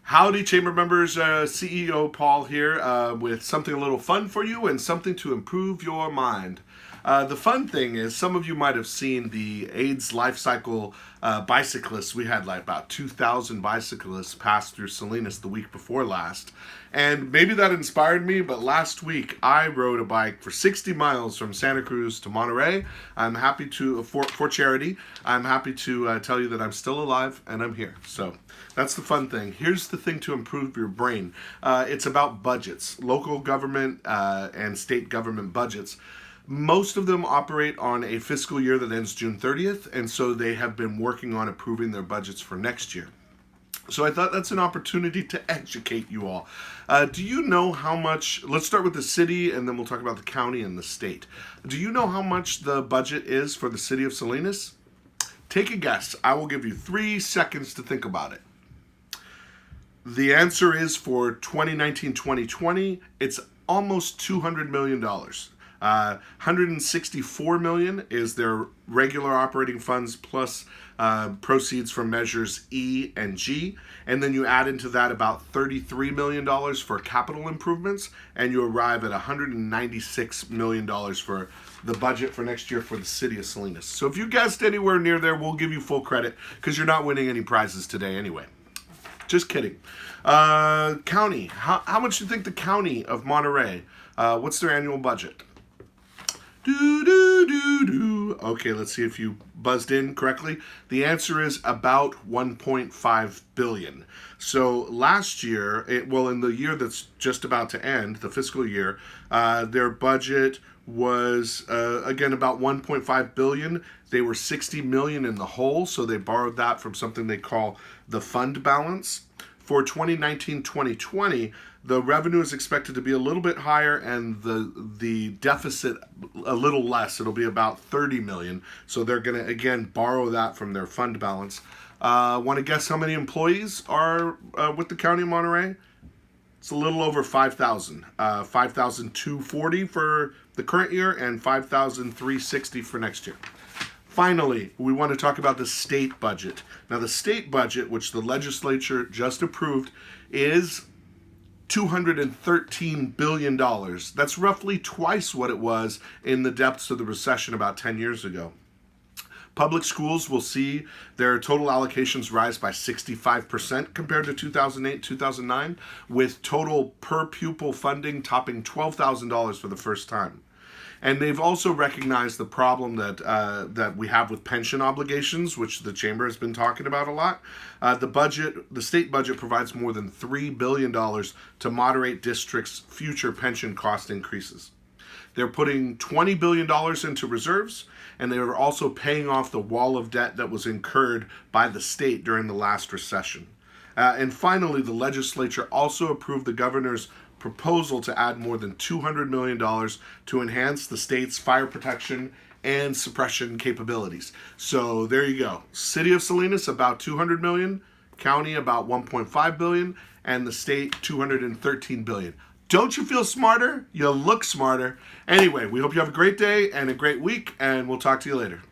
Howdy, Chamber members. CEO Paul here with something a little fun for you and something to improve your mind. The fun thing is, some of you might have seen the AIDS life cycle bicyclists. We had like about 2,000 bicyclists pass through Salinas the week before last. And maybe that inspired me, but last week I rode a bike for 60 miles from Santa Cruz to Monterey. I'm happy to, for charity, I'm happy to tell you that I'm still alive and I'm here. So that's the fun thing. Here's the thing to improve your brain. It's about budgets, local government and state government budgets. Most of them operate on a fiscal year that ends June 30th, and so they have been working on approving their budgets for next year. So I thought that's an opportunity to educate you all. Do you know how much, let's start with the city and then we'll talk about the county and the state. Do you know how much the budget is for the city of Salinas? Take a guess. I will give you 3 seconds to think about it. The answer is for 2019-2020, it's almost $200 million. 164 million is their regular operating funds plus proceeds from measures E and G, and then you add into that about $33 million for capital improvements, and you arrive at $196 million for the budget for next year for the city of Salinas. So if you guessed anywhere near there, we'll give you full credit because you're not winning any prizes today anyway. Just kidding. County. How much do you think the county of Monterey, what's their annual budget? Okay, let's see if you buzzed in correctly. The answer is about 1.5 billion. So last year, in the year that's just about to end, the fiscal year, their budget was again about 1.5 billion. They were 60 million in the hole, so they borrowed that from something they call the fund balance. For 2019-2020, the revenue is expected to be a little bit higher and the deficit a little less. It'll be about 30 million. So they're going to, again, borrow that from their fund balance. Want to guess how many employees are with the County of Monterey? It's a little over 5,000. 5,240 for the current year and 5,360 for next year. Finally, we want to talk about the state budget. Now, the state budget, which the legislature just approved, is $213 billion. That's roughly twice what it was in the depths of the recession about 10 years ago. Public schools will see their total allocations rise by 65% compared to 2008-2009, with total per pupil funding topping $12,000 for the first time. And they've also recognized the problem that we have with pension obligations, which the chamber has been talking about a lot. The state budget provides more than $3 billion to moderate districts' future pension cost increases. They're putting $20 billion into reserves, and they are also paying off the wall of debt that was incurred by the state during the last recession. And finally, the legislature also approved the governor's proposal to add more than $200 million to enhance the state's fire protection and suppression capabilities. So there you go. City of Salinas, about $200 million, county, about $1.5 billion, and the state, $213 billion. Don't you feel smarter? You look smarter. Anyway, we hope you have a great day and a great week, and we'll talk to you later.